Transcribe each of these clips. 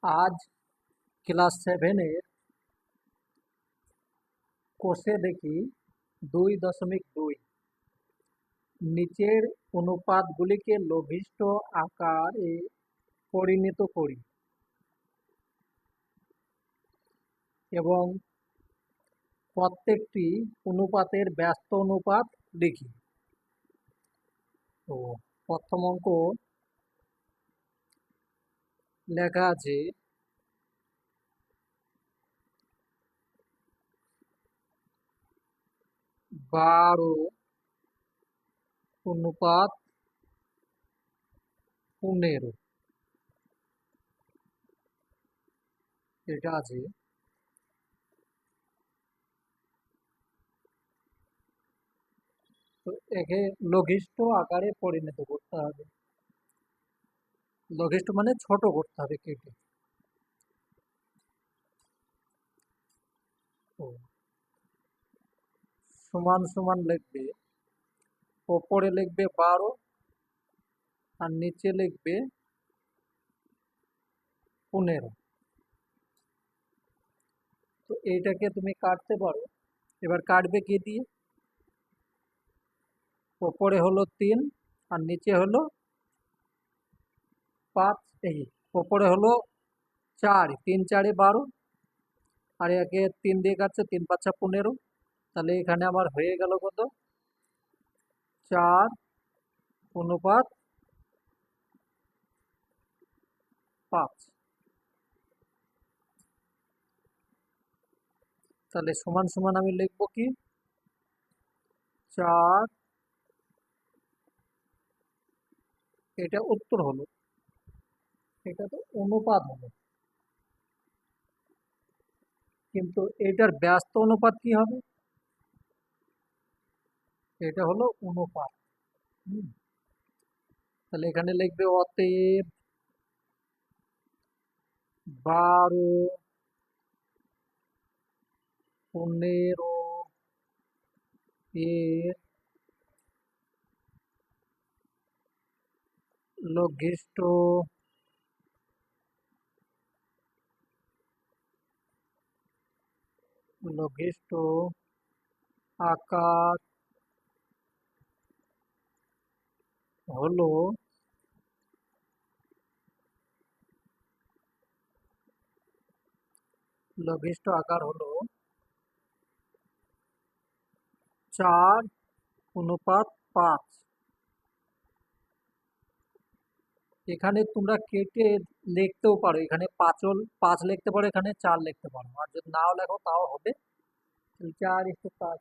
আজ ক্লাস সেভেনের কোষে দেখি 2.2 নিচের অনুপাতগুলিকে লঘিষ্ঠ আকারে পরিণত করি এবং প্রত্যেকটি অনুপাতের ব্যস্ত অনুপাত লিখি। তো প্রথম অঙ্ক লেখা আছে 12:15 এটা আছে। তো একে লঘিষ্ঠ আকারে পরিণত করতে হবে। লঘিষ্ঠ মানে ছোট করতে হবে কেটে। তো সমান সমান লিখবে, ওপরে লিখবে 12 আর নিচে লিখবে 15। তো এইটাকে তুমি কাটতে পারো। এবার কাটবে কি দিয়ে? ওপরে হলো 3 আর নিচে হলো 5। এই ওপরে হলো 4, 3 4 12 আর একে 3 দিয়ে কাটছে, 3 5 15। তাহলে এখানে আমার হয়ে গেল কত? 4:5। তাহলে সমান সমান আমি লিখবো কি? 4, এটা উত্তর হলো, এটা তো অনুপাত হলো, কিন্তু এটার ব্যস্ত অনুপাত কি হবে? এটা হলো অনুপাত। হুম, তাহলে এখানে লিখবে অতএব 12:15 এর লঘিষ্ঠ লঘিষ্ঠ আকার হলো লঘিষ্ঠ আকার হলো 4:5। এখানে তোমরা কেটে লিখতেও পারো, এখানে 5 লিখতে পারো, এখানে 4 লিখতে পারো, আর যদি নাও লেখো তাও হবে। 4:5।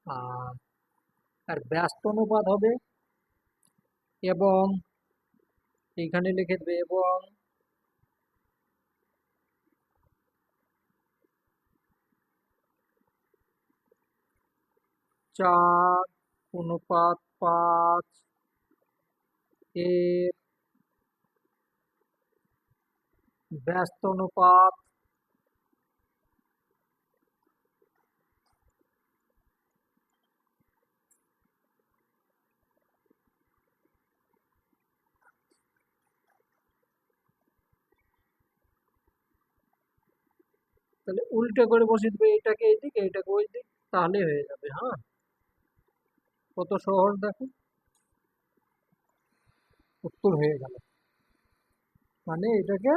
আর আর ব্যস্ত অনুপাত হবে এবং এখানে লিখে দেবে এবং 4:5 এর ব্যস্ত অনুপাত তাহলে উল্টে করে বসিয়ে দেবে, এটাকে এইদিক এইটাকে ওই দিক, তাহলে হয়ে যাবে। হ্যাঁ, কত সহজ দেখো, উত্তর হয়ে গেল। মানে এটাকে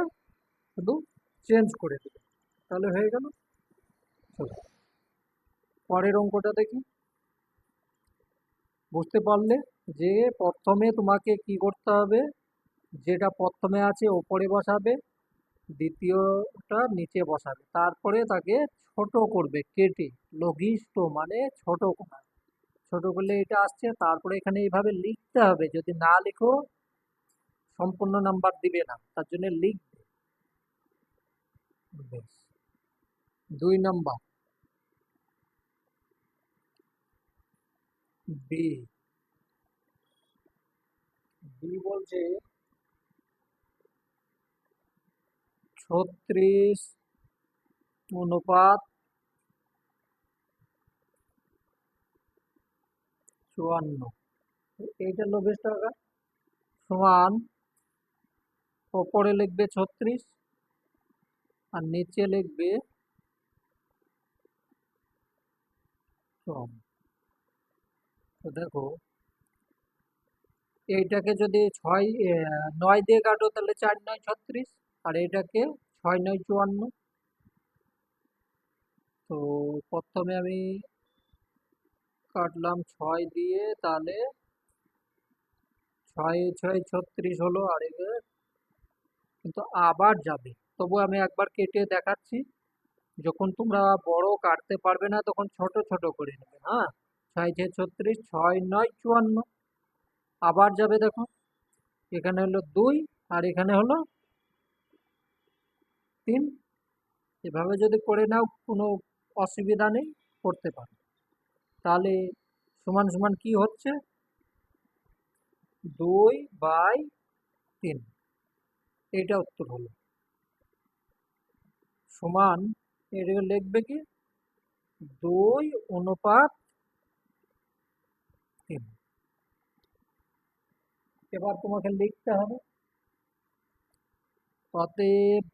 শুধু চেঞ্জ করে দেবে, তাহলে হয়ে গেল। চলো পরের অঙ্কটা দেখি। বুঝতে পারলে যে প্রথমে তোমাকে কি করতে হবে? যেটা প্রথমে আছে ওপরে বসাবে, দ্বিতীয়টা নিচে বসাবে, তারপরে তাকে ছোট করবে কেটে। লঘিষ্ঠ মানে ছোট করা, ছোট করলে এটা আসছে, তারপরে এখানে এইভাবে লিখতে হবে। যদি না লিখো সম্পূর্ণ নাম্বার দিবে না, তার জন্য লিখবে। বেশ। 2 নাম্বার বি। বি বলছে 36:54। এইটা লবের টাকা সমান ওপরে লিখবে 36 আর নিচে লিখবে কম। তো দেখো, এইটাকে যদি 9 দিয়ে কাটো তাহলে 4 9 36, আর এটাকে 6 9 54। তো প্রথমে আমি কাটলাম 6 দিয়ে, তাহলে 6 6 36 হলো, আর এবার কিন্তু আবার যাবে। তবু আমি একবার কেটে দেখাচ্ছি, যখন তোমরা বড় কাটতে পারবে না তখন ছোট ছোট করে নেবে। হ্যাঁ, 6 6 36, 6 9 54, আবার যাবে। দেখো, এখানে হলো 2 আর এখানে হলো 3। এভাবে যদি করে নাও কোনো অসুবিধা নেই, করতে পারো। তাহলে সমান সমান কি হচ্ছে, 2/3। এইটা উত্তর হলো। সমান, এটা লিখবে কি, 2/3। এবার তোমাকে লিখতে হবে, অতএব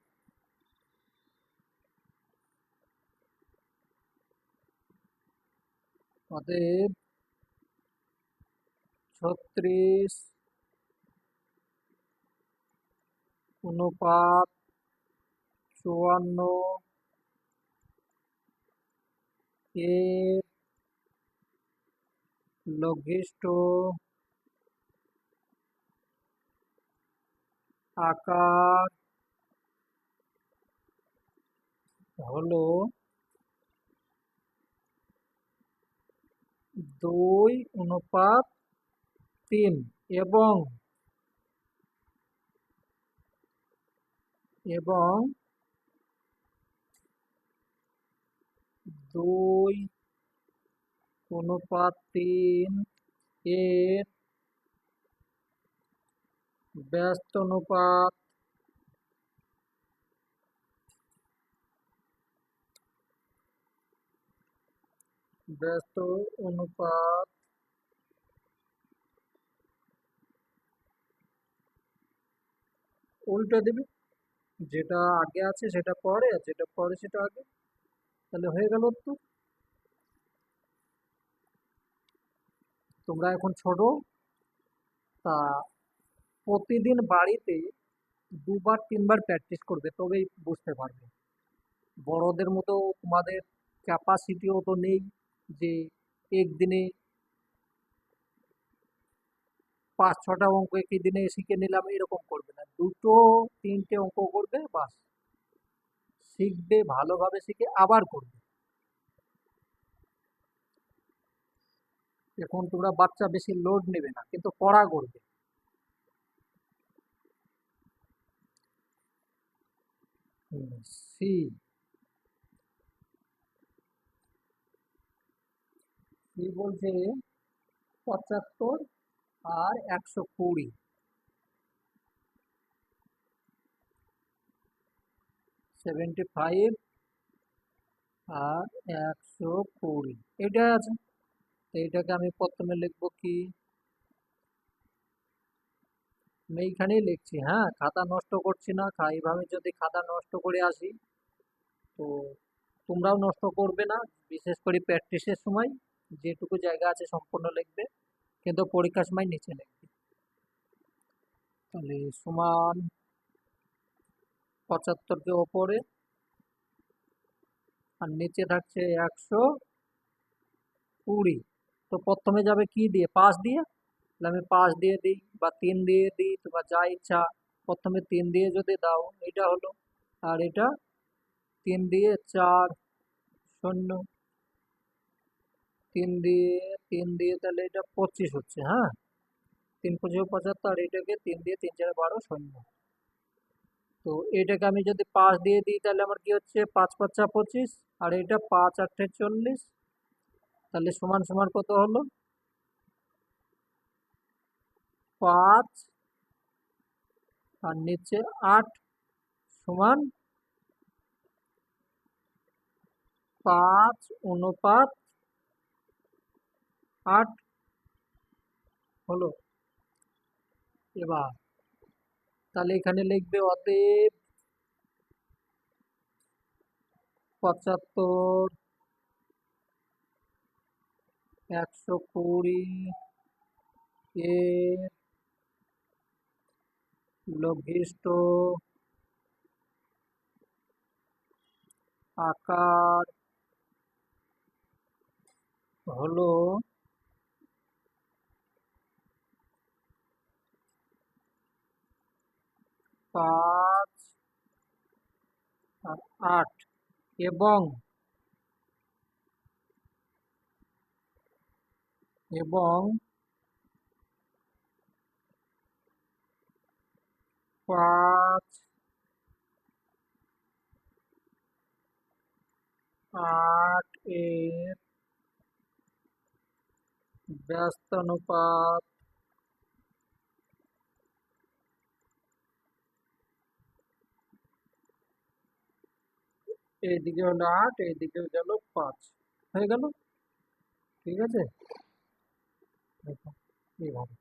অতএব 36/54 এর লঘিষ্ঠ আকার হলো 2/3, এবং এবং 2/3 এর ব্যস্ত অনুপাত ব্যস্ত অনুপাত উল্টে দিবি, যেটা আগে আছে সেটা পরে, আর যেটা পরে সেটা আগে। তাহলে হয়ে গেল উত্তর। তোমরা এখন ছোট, তা প্রতিদিন বাড়িতে 2 বার 3 বার প্র্যাকটিস করবে, তবেই বুঝতে পারবে। বড়দের মতো তোমাদের ক্যাপাসিটিও তো নেই যে একদিনে 5 6টা অঙ্ক একই দিনে শিখে নিলাম, এরকম করবে না। 2 3টে অঙ্ক করবে, বাস। শিখবে, ভালোভাবে শিখে আবার করবে। এখন তোমরা বাচ্চা, বেশি লোড নেবে না, কিন্তু পড়া করবে। সি, কি বলছে, 75 আর 120, 75 আর 120, এটাই আছে। তো এটাকে আমি প্রথমে লিখবো কি, আমি এইখানেই লিখছি। হ্যাঁ, খাতা নষ্ট করছি না। এইভাবে যদি খাতা নষ্ট করে আসি, তো তোমরাও নষ্ট করবে না। বিশেষ করে প্র্যাকটিসের সময় যেটুকু জায়গা আছে সম্পূর্ণ লিখবে, কিন্তু পরীক্ষার সময় নিচে লিখবে। তাহলে সমান 75কে ওপরে, আর নিচে থাকছে 120। তো প্রথমে যাবে কি দিয়ে, 5 দিয়ে। তাহলে আমি 5 দিয়ে দিই, বা 3 দিয়ে দিই, তোমার যা ইচ্ছা। প্রথমে 3 দিয়ে যদি দাও, এটা হলো। আর এটা 3 দিয়ে 4 0, 3 দিয়ে তাহলে এটা 25 হচ্ছে। হ্যাঁ, 3 25 75, আর এটাকে 3 দিয়ে 3 4 12 0। তো এটাকে আমি যদি 5 দিয়ে দিই, তাহলে আমার কি হচ্ছে, 5 5 25, আর এটা 5 8 40। তাহলে সমান সমান কত হলো, 5 আর নিচে 8, সমান 5/8 হলো। এবার তাহলে এখানে লিখবে অতএব 75, 120 এর লঘিষ্ঠ আকার হলো 5 আর 8 এবং এবং 5, 8 এর ব্যস্তানুপাত এইদিকে হলো 8, এইদিকে গেল 5, হয়ে গেল। ঠিক আছে, দেখো এইভাবে,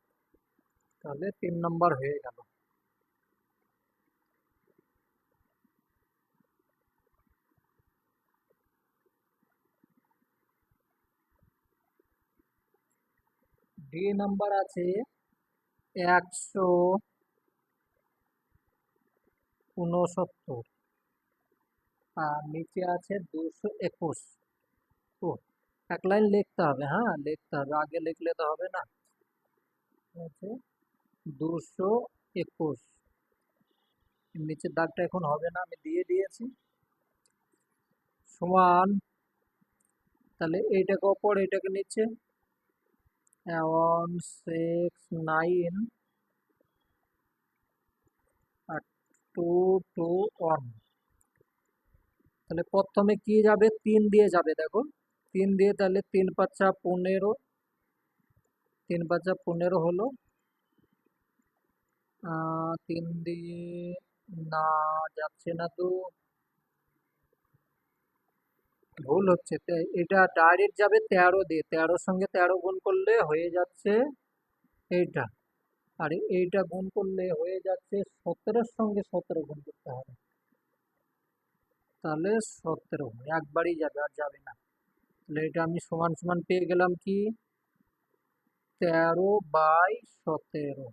তাহলে 3 নম্বর হয়ে গেল। ডি নাম্বার আছে 169 আর নিচে আছে 221। ও, এক লাইন লিখতে হবে, হ্যাঁ লিখতে হবে, আগে লিখলে তো হবে না। আছে 221, নিচের দাগটা এখন হবে না, আমি দিয়ে দিয়েছি। সমান, তাহলে এইটাকে ওপর এইটাকে নিচে, 169 আর 221। তাহলে প্রথমে কি যাবে, 3 দিয়ে যাবে, দেখো 3 দিয়ে, তাহলে 3 পাঁচা 15, 3 পাঁচা 15 হলো। 3 দিয়ে না, যাচ্ছে না তো, ভুল হচ্ছে। এটা ডাইরেক্ট যাবে 13 দিয়ে, 13-র সঙ্গে 13 গুণ করলে হয়ে যাচ্ছে এইটা, আর এইটা গুণ করলে হয়ে যাচ্ছে 17-র সঙ্গে 17 গুণ করতে হবে, তাহলে 17 একবারই যাবে, আর যাবে না। তাহলে এটা আমি সমান সমান পেয়ে গেলাম কি, 13/17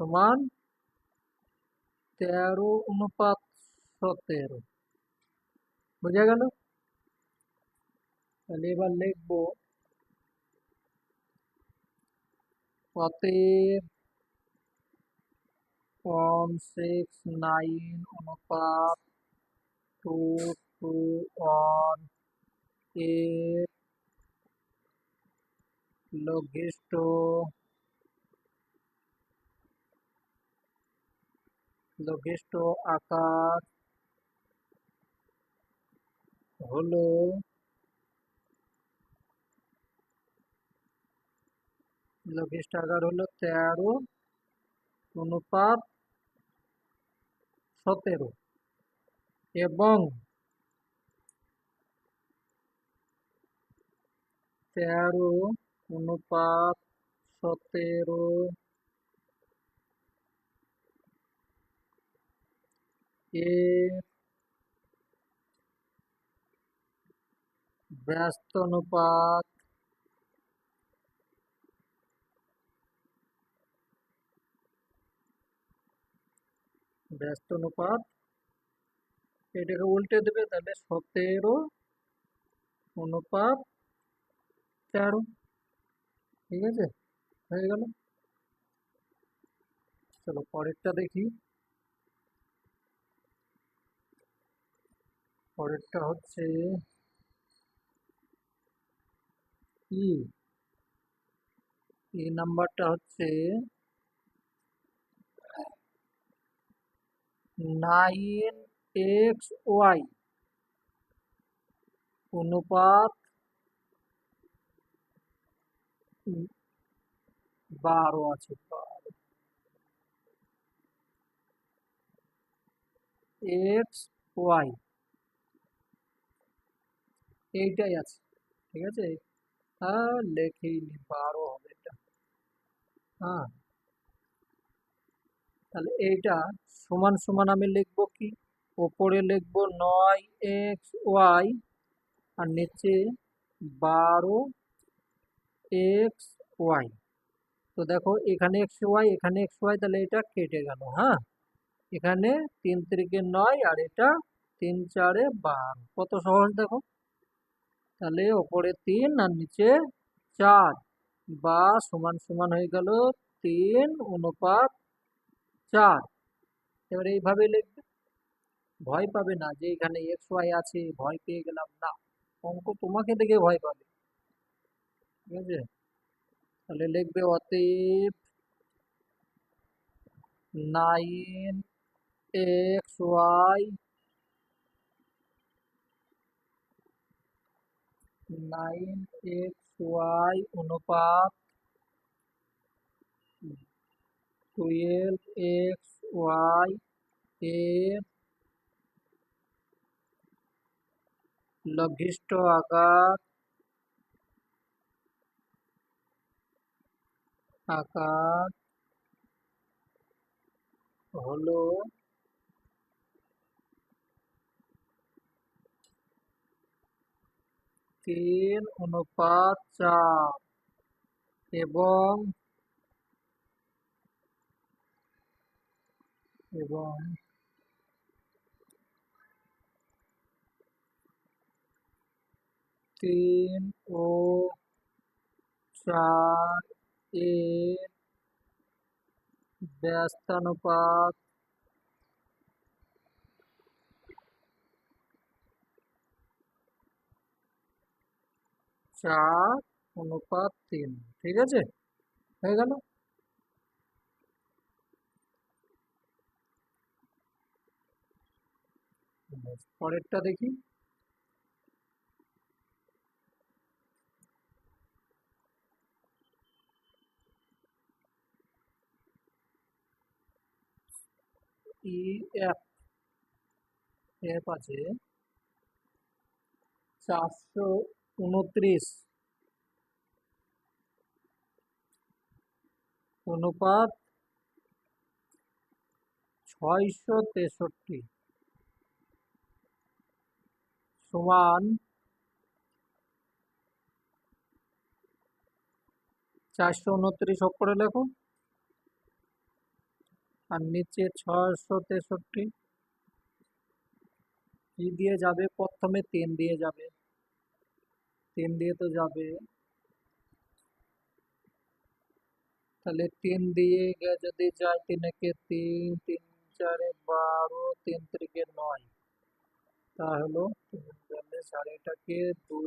সমান 13:17। বোঝা গেল? তাহলে এবার লিখবো অতএব 169 অনুপাত 221 এর লঘিষ্ঠ আকার হলো 13:17 এবং 13:17 এর ব্যস্তানুপাত এটাকে উল্টে দেবে, তাহলে 17:13। ঠিক আছে, হয়ে গেল। চলো পরেরটা দেখি। পরেরটা হচ্ছে ই ই নাম্বারটা হচ্ছে 9xy অনুপাত 12 আছে, এক্স ওয়াই এইটাই আছে। ঠিক আছে, হ্যাঁ লেখেইনি, 12 হবে এটা। হ্যাঁ, তাহলে এইটা সমান সমান আমি লিখবো কি, ওপরে লিখবো 9xy আর নিচে 12xy। তো দেখো এখানে xy এখানে xy, তাহলে এটা কেটে গেল। হ্যাঁ, এখানে 3 × 9 আর এটা 3 × 4 = 12। কত সহজ দেখো। তাহলে ওপরে 3 আর নিচে 4, বা সমান সমান হয়ে গেল 3:4। এবার এইভাবে লিখবে, ভয় পাবে না যে এখানে এক্স ওয়াই আছে ভয় পেয়ে গেলাম, না, অঙ্ক তোমাকে দেখে ভয় পাবে। ঠিক আছে, তাহলে লিখবে অতএব 9xy 9xy অনুপাত 12xy এর লঘিষ্ঠ আকার আকার হলো 3:4 এবং এবং 3 ও 4 এর ব্যস্তানুপাত 4:3। ঠিক আছে, হয়ে গেল। পরেরটা দেখি। ই এফ এফ আছে 429 অনুপাত 663 সমান 429 ওপরে লেখো আর নিচে 663। কি দিয়ে যাবে, প্রথমে 3 দিয়ে যাবে, 3 দিয়ে তো যাবে। তাহলে 3 দিয়ে যদি যায়, 3 একে 3, 3 × 4 = 12, 3 × 3 = 9। তা হলো 3 আর এটাকে 2,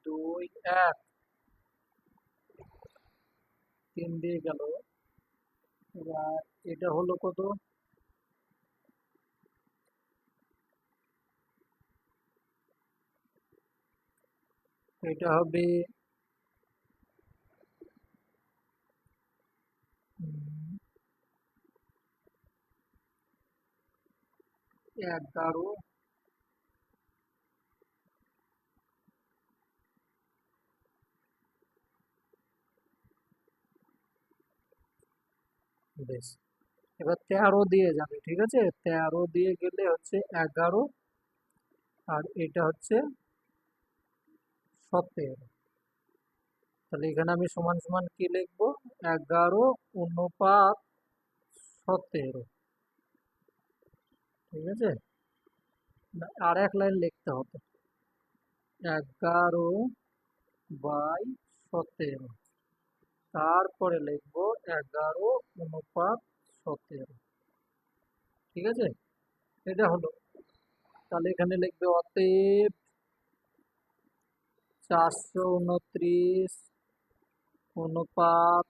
2, 1, 3 দিয়ে গেল। এবার এটা হলো কত, এটা হবে 11। বেশ, এবার 13 দিয়ে যাবে। ঠিক আছে, 13 দিয়ে গেলে হচ্ছে 11, আর এটা হচ্ছে 17। তাহলে এখানে আমি সমান সমান কি লিখবো, 11:17। ঠিক আছে, না, আর এক লাইন লিখতে হবে, 11/17, তারপরে লিখবো 11:17। ঠিক আছে, এটা হলো। তাহলে এখানে লিখবে অতএব 429 অনুপাত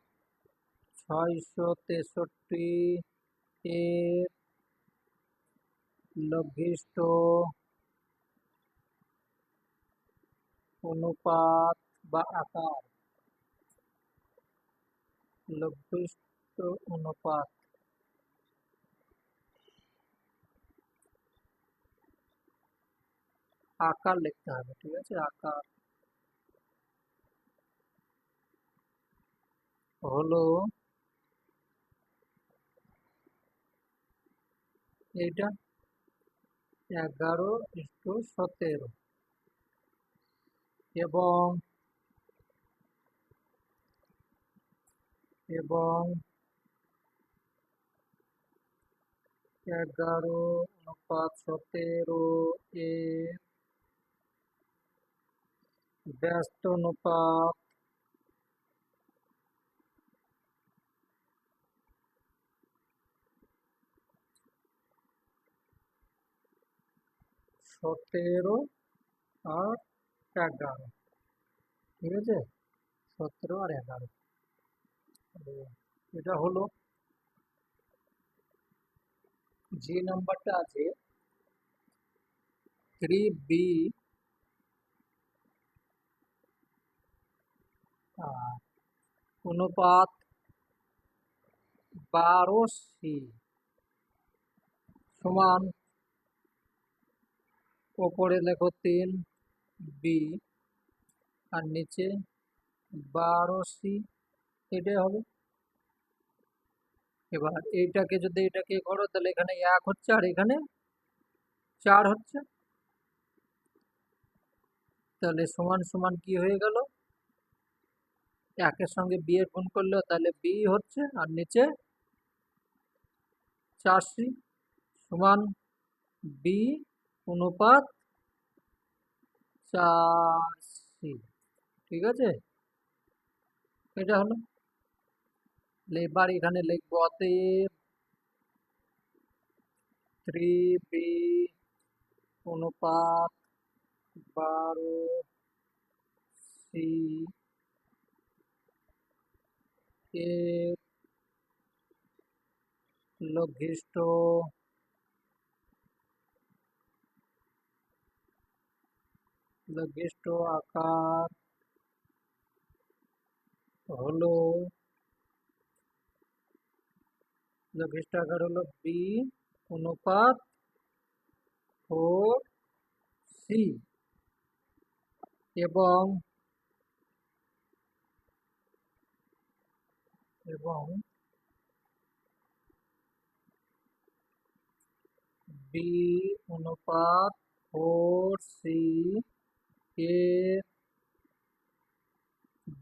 663 এর লঘিষ্ঠ অনুপাত বা আকার, লঘিষ্ঠ অনুপাত আকার লিখতে হবে। ঠিক আছে, আকার হলো এইটা 11:17 এবং এবং 11:17 এর ব্যস্ত অনুপাত 17 আর 11, ঠিক আছে? 17 আর 11, এটা হলো যে নাম্বারটা আছে 3b অনুপাত 12c সমান, ওপরে লেখো 3b আর নিচে 12c, এটাই হবে। এবার এইটাকে যদি এটাকে করো তাহলে এখানে 1 হচ্ছে আর এখানে 4 হচ্ছে, তাহলে সমান সমান কি হয়ে গেল? একের সঙ্গে বি এর গুণ করলে তাহলে বি হচ্ছে আর নিচে 4c সমান বি অনুপাত 4c, ঠিক আছে? এটা হলো। এবার এখানে লিখবো অতএব 3b অনুপাত 12c এর লঘিষ্ঠ আকার হলো বি অনুপাত 4c এবং এবং বি অনুপাত 4c এর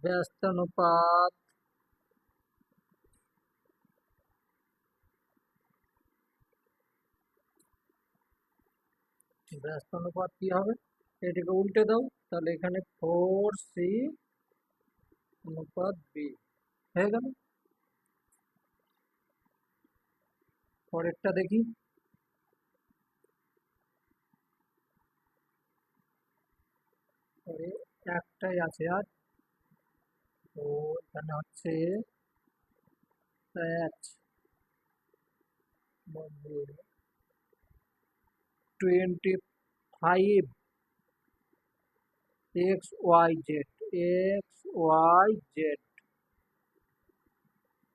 ব্যস্তানুপাত কি হবে? এটাকে উল্টে দাও, তাহলে এখানে 4c অনুপাত বি হয়ে গেল। পরেরটা দেখি। পরে একটাই আছে আর, তো এখানে হচ্ছে 25 XYZ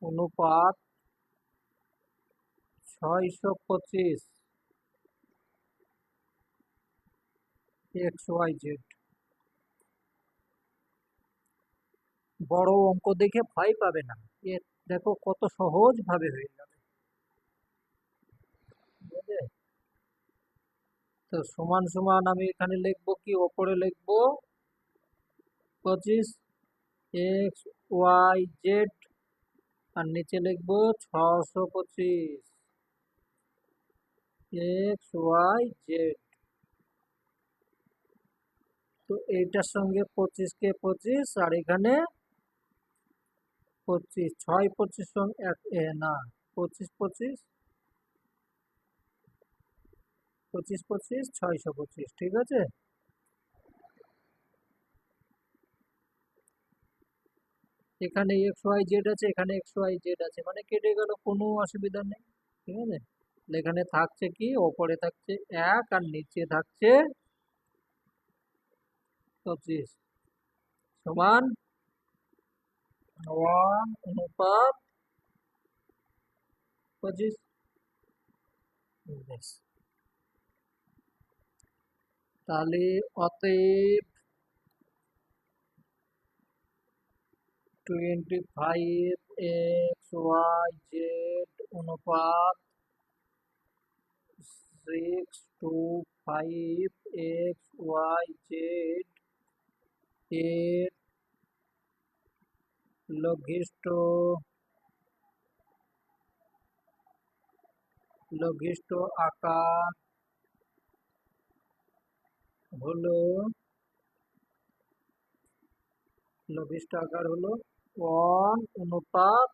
অনুপাত 625 XYZ। বড় অঙ্ক দেখে ভয় পাবে না, এ দেখো কত সহজ ভাবে হয়ে যাবে, ঠিক আছে? তো সমান সমান আমি এখানে লিখবো কি, ওপরে লিখবো 25 XYZ আর নিচে লিখবো 625 XYZ। তো এইটার সঙ্গে 25কে 25 আর এখানে 25, 6 25 সঙ্গে না, 25 25 25 25 625, ঠিক আছে? এখানে XYZ আছে, এখানে XYZ আছে, মানে কেটে গেল, কোনো অসুবিধা নেই, ঠিক আছে? এখানে থাকছে কি, ওপরে থাকছে 1 আর নিচে থাকছে 25 সমান 1 অনুপাত 25। ব্যাস। তাহলে অতএব 25 XYZ অনুপাত 625xyz এর লঘিষ্ঠ লঘিষ্ঠ আকার হলো ওয়ান অনুপাত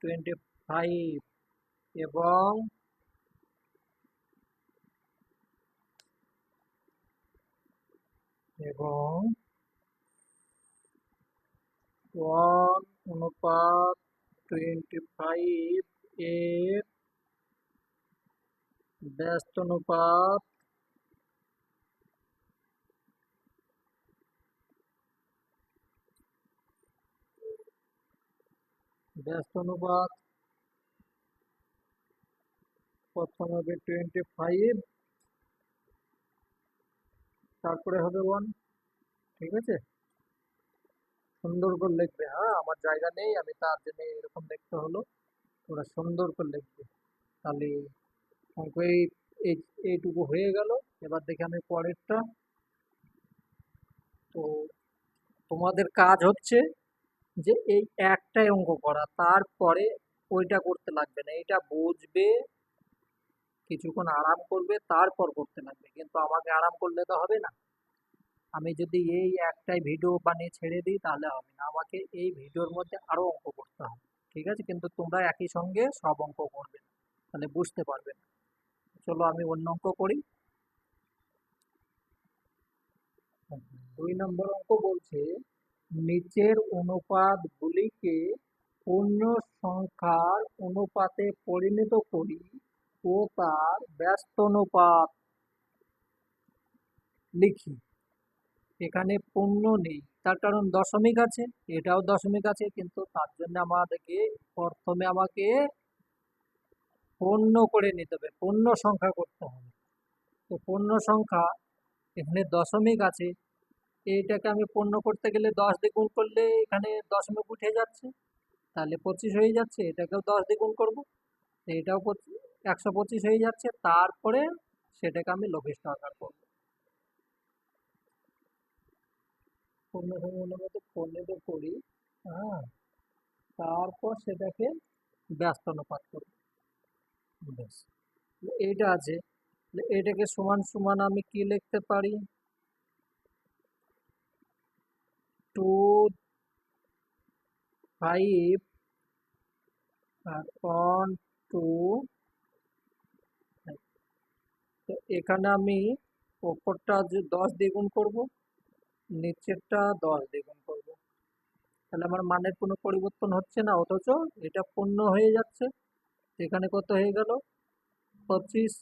25 এবং এবং 1/25 এর ব্যস্ত অনুপাত প্রথমে হবে 25, তারপরে হবে 1। ঠিক আছে, সুন্দর করে লিখবে। হ্যাঁ, আমার জায়গা নেই, আমি তার জন্য এরকম লিখতে হলো। ওরা সুন্দর করে লিখবে, তাহলে অঙ্ক এইটুকু হয়ে গেল। এবার দেখি আমি পরেরটা। তো তোমাদের কাজ হচ্ছে যে এই একটাই অঙ্ক করা, তারপরে ওইটা করতে লাগবে না। এটা বুঝবে, কিছুক্ষণ আরাম করবে, তারপর করতে লাগবে। কিন্তু আমাকে আরাম করলে তো হবে না। আমি যদি এই একটাই ভিডিও বানিয়ে ছেড়ে দিই তাহলে হবে না, আমাকে এই ভিডিওর মধ্যে আরো অঙ্ক করতে হবে। ঠিক আছে, কিন্তু তোমরা একই সঙ্গে সব অঙ্ক করবে না, তাহলে বুঝতে পারবে না। চলো আমি অন্য অঙ্ক করি। 2 নম্বর অঙ্ক বলছে, নিচের অনুপাতগুলিকে পূর্ণ সংখ্যার অনুপাতে পরিণত করি ও তার ব্যস্ত অনুপাত লিখি। এখানে পূর্ণ নেই, তার কারণ দশমিক আছে, এটাও দশমিক আছে, কিন্তু তার জন্য প্রথমে আমাকে পূর্ণ করে নিতে হবে, পূর্ণ সংখ্যা করতে হবে। তো পূর্ণ সংখ্যা, এখানে দশমিক আছে, এইটাকে আমি পূর্ণ করতে গেলে 10 দিয়ে গুণ করলে এখানে দশমিক উঠে যাচ্ছে, তাহলে 25 হয়ে যাচ্ছে। এটাকেও 10 দিয়ে গুণ করবো, এটাও 125 হয়ে যাচ্ছে। তারপরে সেটাকে আমি লঘিষ্ঠ আকার করবো, পূর্ণ সংখ্যার মধ্যে পরিণত করি। হ্যাঁ, তারপর সেটাকে ব্যস্ত অনুপাত করবো। ব্যাস, এইটা আছে। এটাকে সমান সমান আমি কি লিখতে পারি? 2/5 আর 1/2। তো এখানে আমি ওপরটা যে 10 দিয়ে গুণ করবো, নিচেরটা 10 দিয়ে গুণ করবো, তাহলে আমার মানের কোনো পরিবর্তন হচ্ছে না, অথচ এটা পূর্ণ হয়ে যাচ্ছে। এখানে কত হয়ে গেল? 25।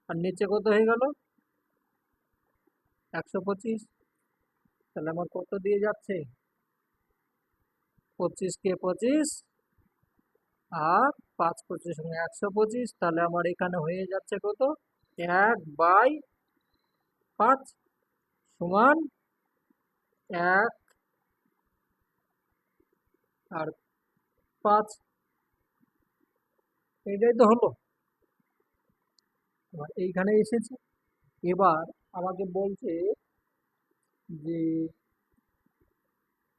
আর নিচে কত হয়ে গেল? 125। তাহলে আমার কত দিয়ে যাচ্ছে? 25 কে 25 আর 5 25 সঙ্গে 125। তাহলে আমার এখানে হয়ে যাচ্ছে কত? 1/5 সমান 1/5। এটাই তো হলো, এবার এইখানে এসেছে। এবার আমাকে বলছে যে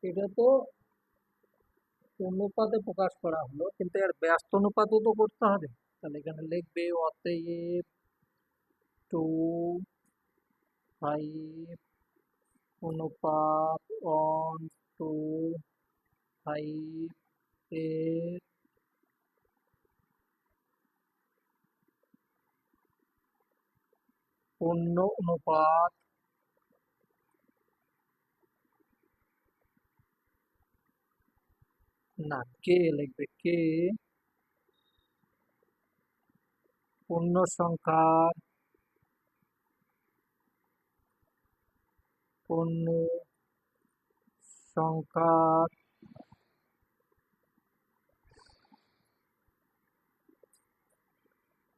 এটা তো অনুপাতে প্রকাশ করা হলো, কিন্তু এর ব্যস্ত অনুপাতও তো করতে হবে। তাহলে এখানে লিখবে অতএব 2/5 অনুপাত 1/5 এর পূর্ণ অনুপাত না, কে লিখবে, কে পূর্ণ সংখ্যার পূর্ণ সংখ্যার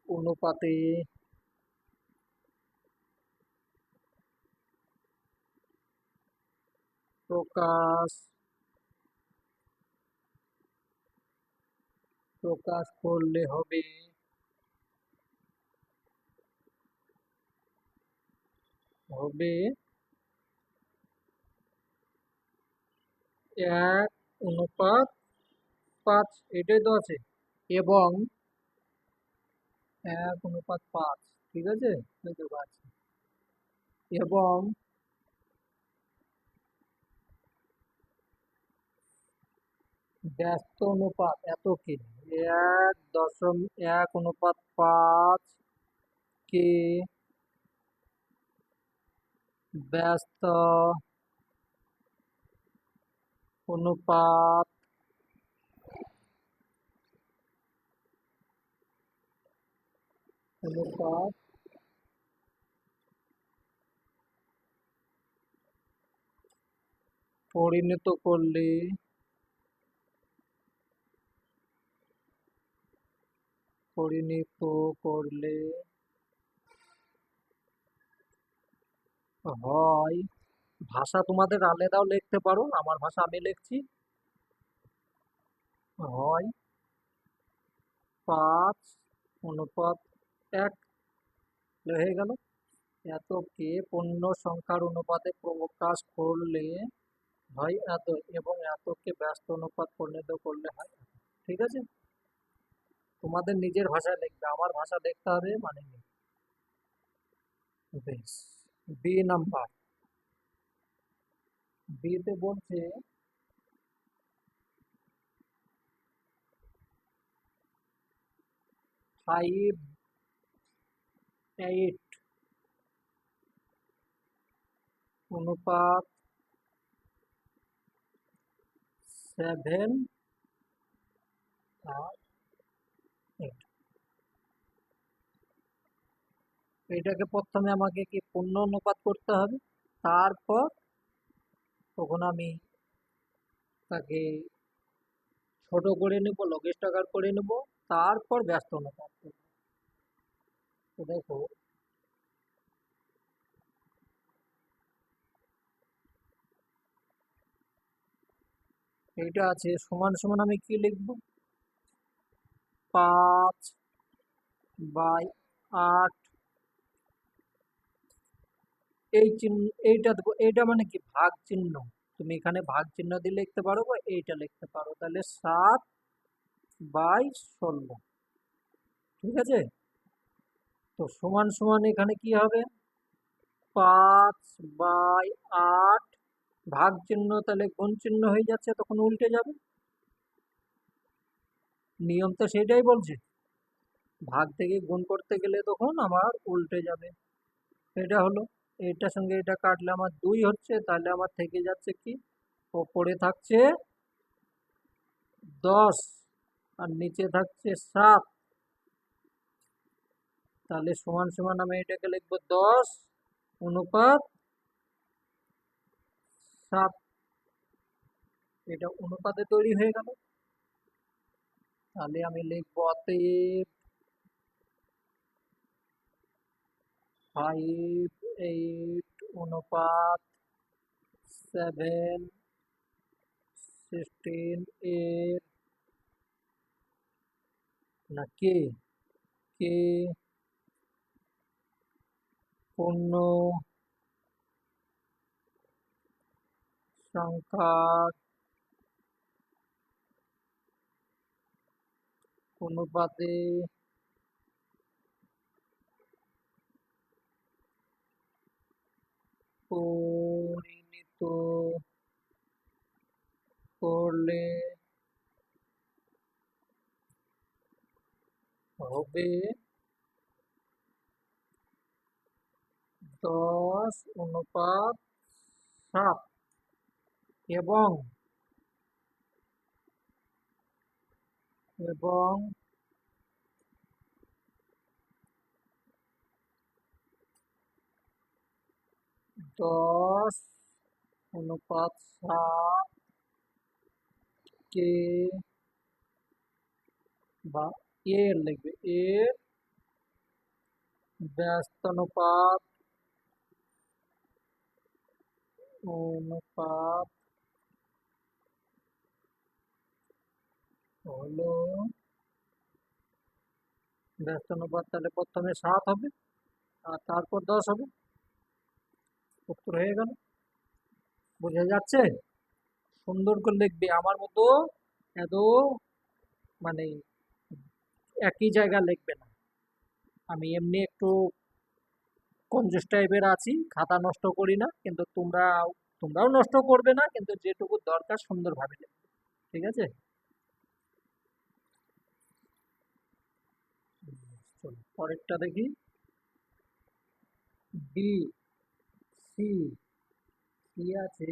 অনুপাতে প্রকাশ প্রকাশ করলে হবে হবে 1:5, এটাই তো আছে। এবং 1:5, ঠিক আছে, এই দেখো আছে। এবং ব্যস্ত অনুপাত এত কে, 1.1:5 কে ব্যস্ত অনুপাত অনুপাত পরিণত করলে পরিণত করলে হয়, ভাষা তোমাদের আলাদাও লিখতে পারো, আমার ভাষা আমি লিখছি, হয় 5:1 হয়ে গেল। এতকে পূর্ণ সংখ্যার অনুপাতে প্রকাশ করলে হয় এত, এবং এতকে ব্যস্ত অনুপাত পরিণত করলে হয় এত। ঠিক আছে, তোমাদের নিজের ভাষায় লিখবে, আমার ভাষা লিখতে হবে মানে নেই। বেশ, বি নাম্বার, বিতে বলছে 5:8 অনুপাত 7:8। এটাকে প্রথমে আমাকে কি পূর্ণ অনুপাত করতে হবে, তারপর তখন আমি তাকে ছোট করে নেব, লঘিষ্ঠ আকার করে নেব, তারপর ব্যস্ত অনুপাত করব। তো দেখো, এইটা আছে সমান সমান, আমি কি লিখব, 5/8। এই চিহ্ন, এইটা দেবো, এইটা মানে কি ভাগ চিহ্ন, তুমি এখানে ভাগ চিহ্ন দিয়ে লিখতে পারো বা এইটা লিখতে পারো, তাহলে 7/16। ঠিক আছে, তো সমান সমান এখানে কি হবে, 5/8, ভাগ চিহ্ন তাহলে গুণ চিহ্ন হয়ে যাচ্ছে, তখন উল্টে যাবে, নিয়ম তো সেটাই বলছে, ভাগ থেকে গুণ করতে গেলে তখন আমার উল্টে যাবে। এটা হলো, এটার সঙ্গে এটা কাটলে আমার 2 হচ্ছে, তাহলে আমার থেকে যাচ্ছে কি, ওপরে থাকছে 10 আর নিচে থাকছে 7, তাহলে সমান সমান আমি এটাকে লিখবো 10:7। এটা অনুপাতে তৈরি হয়ে গেল, তাহলে আমি লিখবো অতএব 5:8 অনুপাত 7:16 এর, না কে, কে পূর্ণ সংখ্যার অনুপাতে পরিণত করলে হবে 10:7। এবং এবং 10:7 কে, বা এর লিখবে, এর ব্যস্ত অনুপাত অনুপাত হলো, ব্যস্ত অনুপাত তাহলে প্রথমে 7 হবে আর তারপর 10 হবে, উত্তর হয়ে গেল। বোঝা যাচ্ছে? সুন্দর করে লিখবে, আমার মতো এত মানে একই জায়গা লিখবে না। আমি এমনি একটু কঞ্জুস টাইপের আছি, খাতা নষ্ট করি না, কিন্তু তোমরাও নষ্ট করবে না, কিন্তু যেটুকু দরকার সুন্দরভাবে লিখবে। ঠিক আছে? চলো পরেরটা দেখি। বি, সি, সি আছে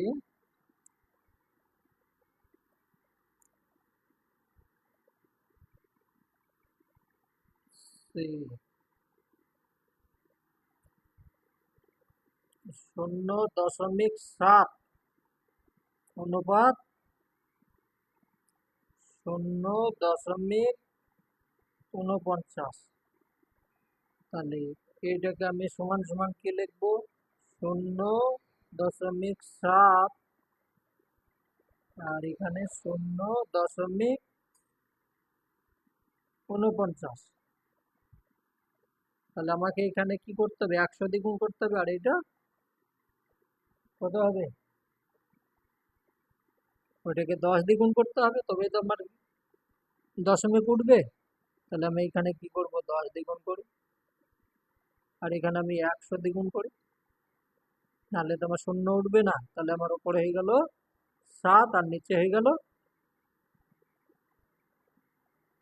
সি, 0.7 অনুপাত 0.49। তাহলে এইটাকে আমি সমান সমান কি লিখবো? 0.7 আর এখানে 0.49। তাহলে আমাকে এখানে কি করতে হবে? 100 দিয়ে গুণ করতে হবে, আর এটা কত হবে? ওইটাকে 10 দিয়ে গুণ করতে হবে, তবেই তো আমার দশমিক উঠবে। তাহলে আমি এখানে কি করব? 10 দিয়ে গুণ করি, আর এখানে আমি 100 দিয়ে গুণ করি, নাহলে তো আমার শূন্য উঠবে না। তাহলে আমার উপরে হয়ে গেল 7 আর নিচে হয়ে গেল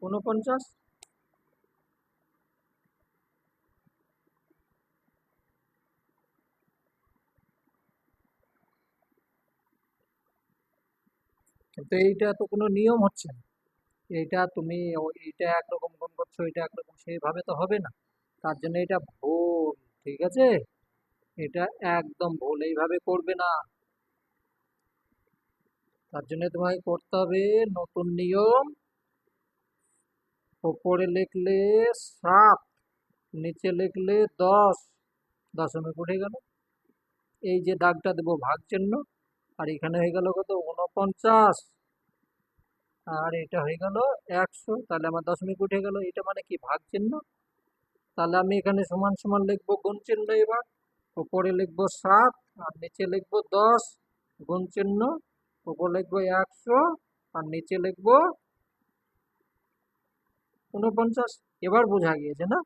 49। কিন্তু এইটা তো কোনো নিয়ম হচ্ছে না। এইটা তুমি এইটা একরকম গুণ করছো, এটা একরকম, সেইভাবে তো হবে না। তার জন্য এটা ভুল। ঠিক আছে? এটা একদম ভুল, এইভাবে করবে না। তার জন্য তোমাকে করতে হবে নতুন নিয়ম। উপরে লিখলে 7, নিচে লিখলে 10, দশমিক উঠে গেল। এই যে দাগটা দেবো ভাগ চিহ্ন, আর এখানে হয়ে গেল কত? 49, আর এটা হয়ে গেল 100। তাহলে আমার দশমিক উঠে গেল, এটা মানে কি? ভাগ চিহ্ন। তাহলে আমি এখানে সমান সমান লিখবো গুণ চিহ্ন। এবার উপরে লিখবো 7 আর নিচে লিখবো 10, গুণ চিহ্ন। উপরে লিখবো 100 আর নিচে লিখবো 49। এবার বোঝা গিয়েছে না?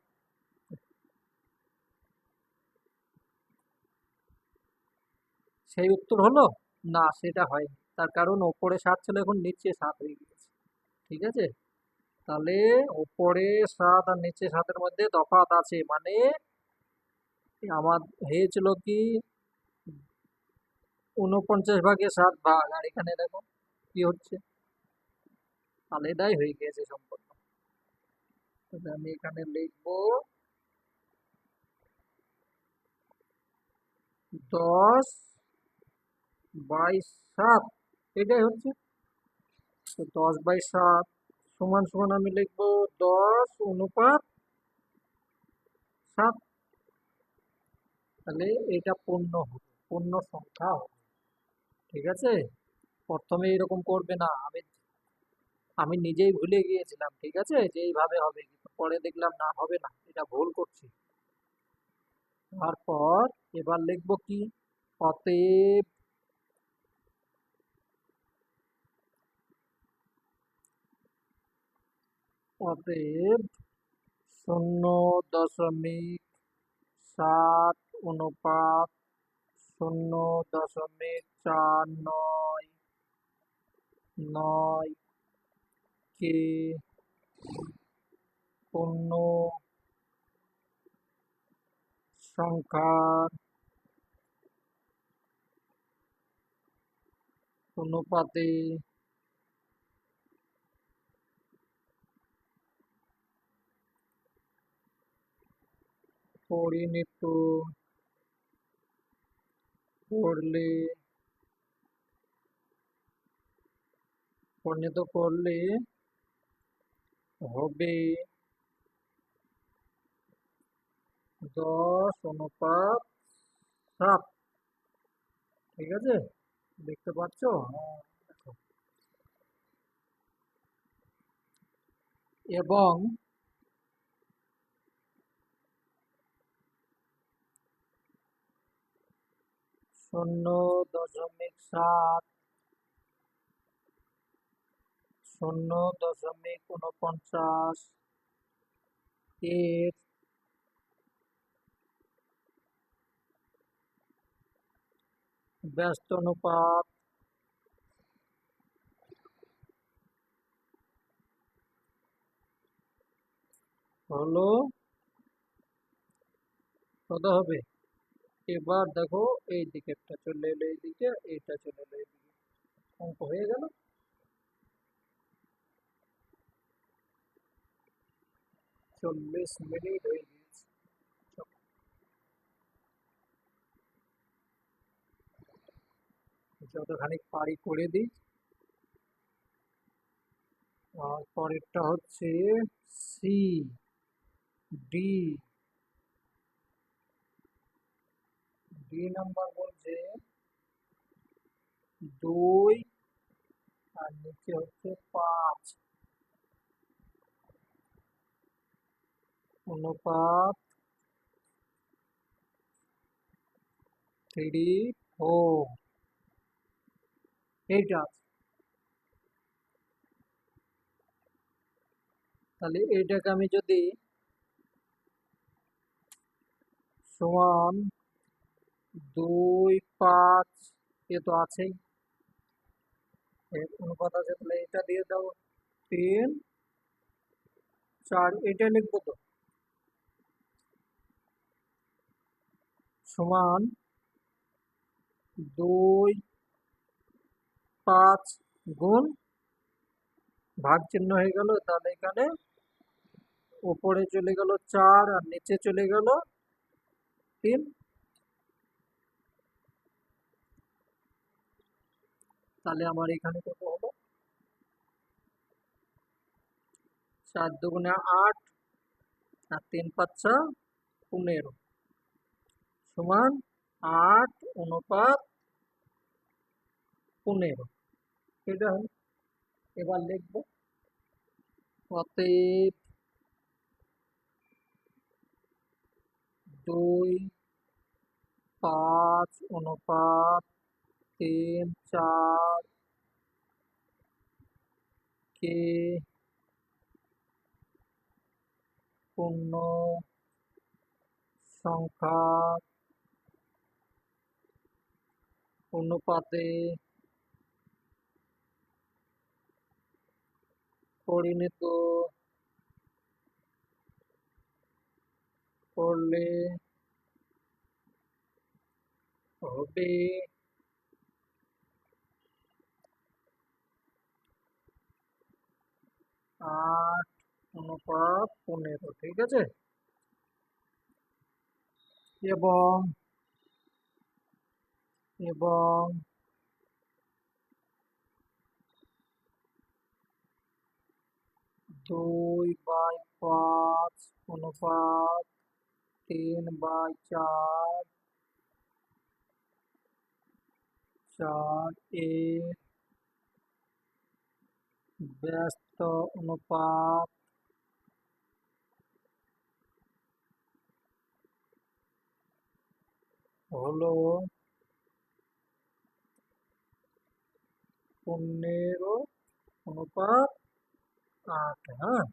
সেই উত্তর হলো? না, সেটা হয়নি। তার কারণ ওপরে 7 ছিল, এখন নিচে 7 হয়ে গিয়েছে। ঠিক আছে? তাহলে উপরে 7 আর নিচে 7-এর মধ্যে তফাৎ আছে, মানে আমার হয়েছিল কি 49/7 ভাগ, আর এখানে দেখো কি হচ্ছে, আলাদাই হয়ে গিয়েছে সম্পূর্ণ। তাহলে আমি এখানে লিখবো 10/7, এটাই হচ্ছে। তো 10/7 সমান সমান আমি লিখবো 10/7। তাহলে এটা পূর্ণ হবে, পূর্ণ সংখ্যা হবে। ঠিক আছে? প্রথমে এরকম করবে না। আমি আমি নিজেই ভুলে গিয়েছিলাম, ঠিক আছে, যে এইভাবে হবে, কিন্তু পরে দেখলাম না, হবে না, এটা ভুল করছি। তারপর এবার লিখবো কি? অতএব, অতএব 0.7 অনুপাত 0.499 কে পূর্ণ সংখ্যার অনুপাতে পরিণত করলে পরিণত করলে হবে 10/7। ঠিক আছে? দেখতে পাচ্ছো? হ্যাঁ, দেখো। এবং 0.7, 0.49 এর ব্যস্ত অনুপাত হলো কত হবে? এবার দেখো এই দিকেরটা চলে এলো এইদিকে, এইটা চলে এলো এইদিকে, অঙ্ক হয়ে গেল। 40 মিনিট হয়ে গিয়েছে। যতখানি পারি করে দিই। আর পরেরটা হচ্ছে সি ডি। ডি নাম্বার বলছে 2 আর নিচে হচ্ছে 5 অনুপাত 3:4, এইটা আছে। তাহলে এইটাকে আমি যদি সমান 2, 5, এ তো আছেই, এর অনুপাত আছে, তাহলে এটা দিয়ে দাও 3, 4, এটা লিখবো তো, সমান 2, 5 গুণ, ভাগ চিহ্ন হয়ে গেল, তাহলে এখানে উপরে চলে গেল 4 আর নিচে চলে গেল 3। তাহলে আমার এখানে কত হলো? 4 দুগুণে 8 আর 3 × 5 = 15 সমান 8:15। এটা হলো। এবার লিখবো অতএব 2, 5:3, 4 কে পূর্ণ সংখ্যার অনুপাতে পরিণত করলে হবে 8:15। ঠিক আছে। এবং এবং 2/5 অনুপাত 3/4 এর ব্যস্ত অনুপাত হলো 15:8। হ্যাঁ,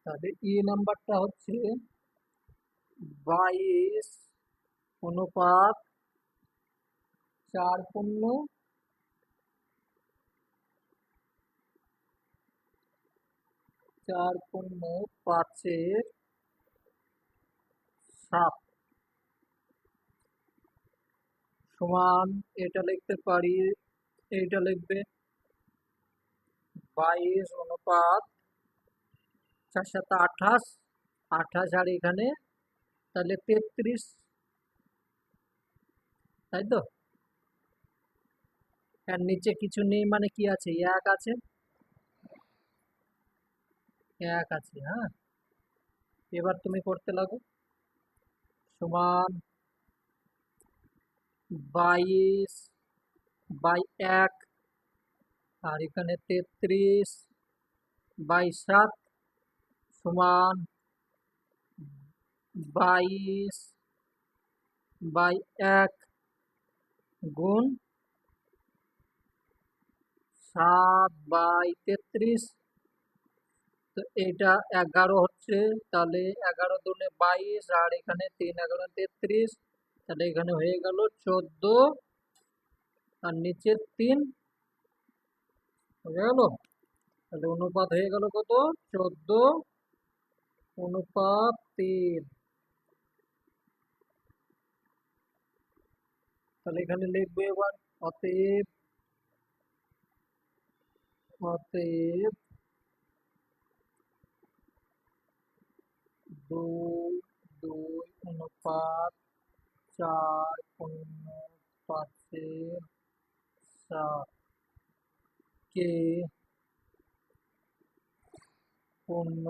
তাহলে নাম্বারটা হচ্ছে 22:4, 4:5 সমান, এটা লিখতে পারি, এইটা লিখবে 22:4, 28 আর এখানে তাহলে 33, তাই তো? আর নিচে কিছু নেই মানে কি আছে? 1 আছে, 1 আছে। হ্যাঁ, এবার তুমি করতে লাগো। সমান 22/1 আর এখানে 33/7 সমান 22/1 গুণ 7/33। তো এটা 11 হচ্ছে, তাহলে 11 × 2 = 22, আর এখানে 3 × 11 = 33, তাহলে এখানে হয়ে গেল 14, আর নিচে 3 হয়ে গেল। তাহলে অনুপাত হয়ে গেল কত? 14:3। তাহলে এখানে লিখবো এবার, অতএব অতএব 2:2 = 4:5 কে পূর্ণ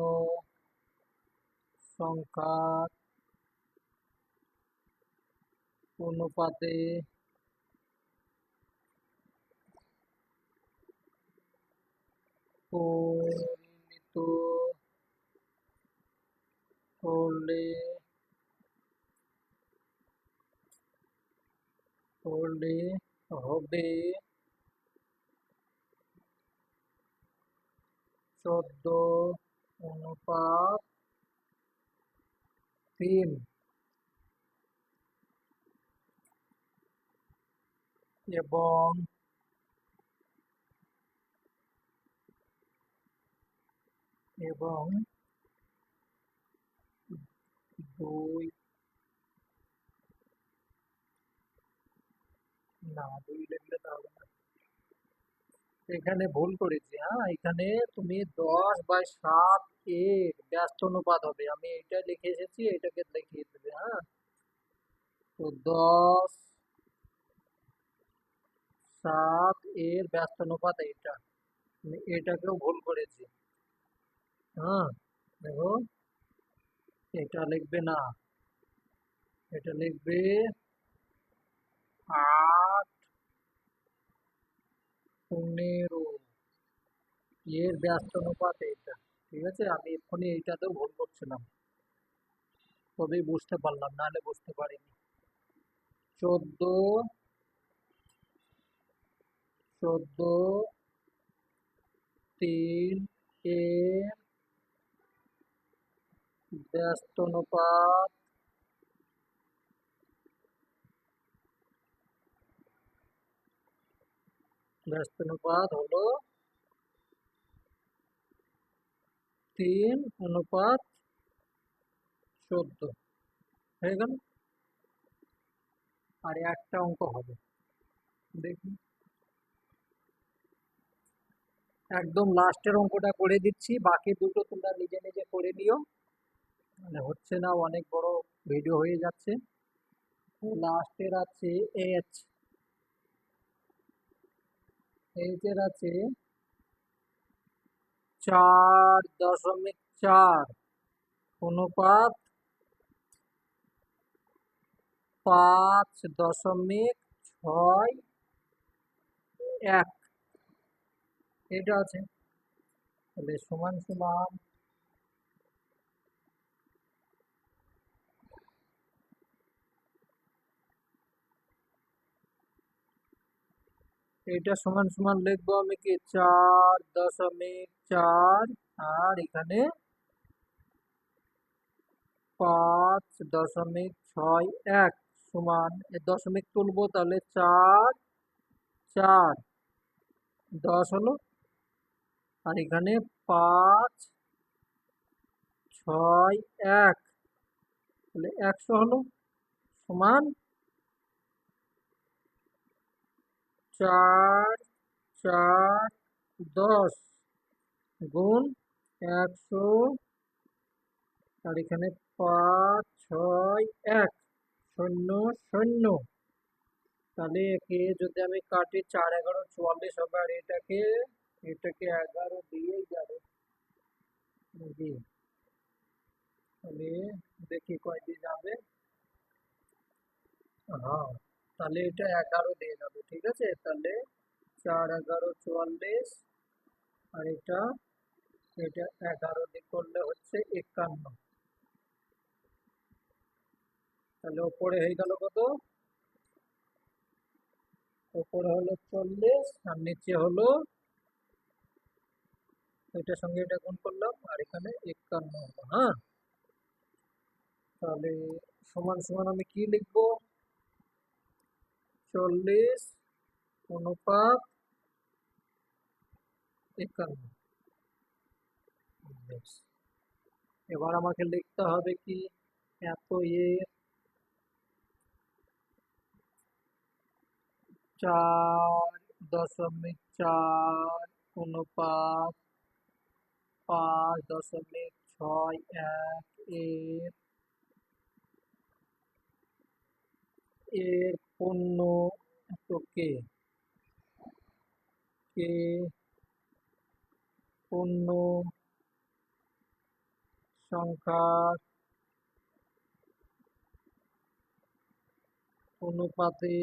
সংখ্যার অনুপাতে পরিণত করলে হবে 14:3। এবং এবং 2 না, 2 লিখলে তো হবে না, এখানে ভুল করেছি। হ্যাঁ, এখানে তুমি 10/7 এর ব্যস্ত অনুপাত হবে, আমি এটা লিখে এসেছি, এটাকে দেখিয়ে দেবে। হ্যাঁ, তো 10/7 এর ব্যস্ত অনুপাত এইটা, আমি এটাকেও ভুল করেছি। হ্যাঁ, দেখো, এটা লিখবে না, এটা লিখবে 8:15 এর ব্যস্ত অনুপাত এইটা। ঠিক আছে, আমি এক্ষুনি এইটাতেও ভুল করছিলাম, তবেই বুঝতে পারলাম, নাহলে বুঝতে পারিনি। 14:3 এর ব্যস্ত অনুপাত হলো 3:14 হয়ে গেল। আর একটা অঙ্ক হবে, দেখি, একদম লাস্টের অঙ্কটা করে দিচ্ছি, বাকি দুটো তোমরা নিজে নিজে করে নিও, মানে হচ্ছে না, অনেক বড় ভিডিও হয়ে যাচ্ছে। লাস্টের আছে এইচ, এর আছে 4.4 অনুপাত 5.61, এটা আছে। তাহলে সমান সমান এটা সমান সমান লিখবো আমি কি, 4.4, আর এখানে 5.61 সমান, এর দশমিক তুলবো, তাহলে 4, 4, 10 হলো, আর এখানে 5.61, তাহলে 100 হলো, সমান 4, 4, 10 গুণ 100, আর এখানে 5.61, 0, 0। তাহলে একে যদি আমি কাটি, 4, 11, 44 হবে, আর এটাকে এটাকে 11 দিয়েই যাবে। জি, তাহলে দেখি কয় দিয়ে যাবে। হ্যাঁ, তাহলে এটা 11 দিয়ে যাবে। ঠিক আছে, তাহলে 4, 11, 44, আর এটা 11 দিয়ে করলে হচ্ছে 51। তাহলে ওপরে হয়ে গেল কত? ওপরে হলো 40 আর নিচে হলো, এটার সঙ্গে এটা গুণ করলাম আর এখানে 51 হলো। হ্যাঁ, তাহলে সমান সমান আমি কি লিখবো? 40 অনুপাত 51। বেশ। এবার আমাকে লিখতে হবে কি, এত এ 4.4 অনুপাত 5.61 এর এর পণ্য এত কে কে পণ্য সংখ্যার অনুপাতে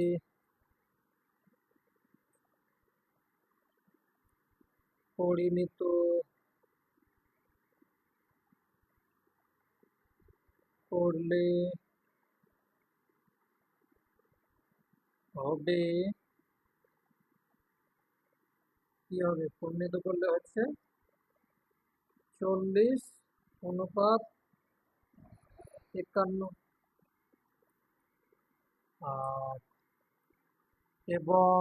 পরিণত করলে হবে, কি হবে? পরিণত করলে হচ্ছে 40:51। আর এবং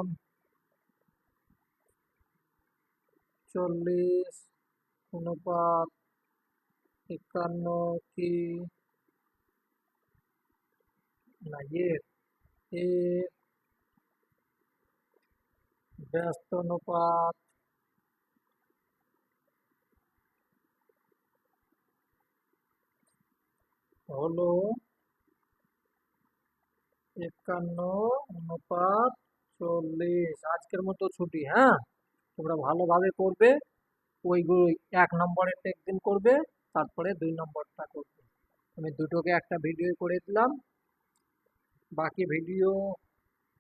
40:51 কি না, এর ব্যস্ত অনুপাত হলো 51:40। আজকের মতো ছুটি। হ্যাঁ, তোমরা ভালোভাবে করবে। ওইগুলো 1 নম্বরেরটা একদিন করবে, তারপরে 2 নম্বরটা করবে। আমি দুটোকে একটা ভিডিও করে দিলাম, বাকি ভিডিও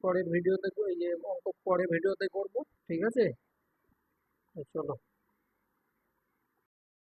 পরের ভিডিওতে, এই যে অঙ্ক পরের ভিডিওতে করব। ঠিক আছে, তো চলো।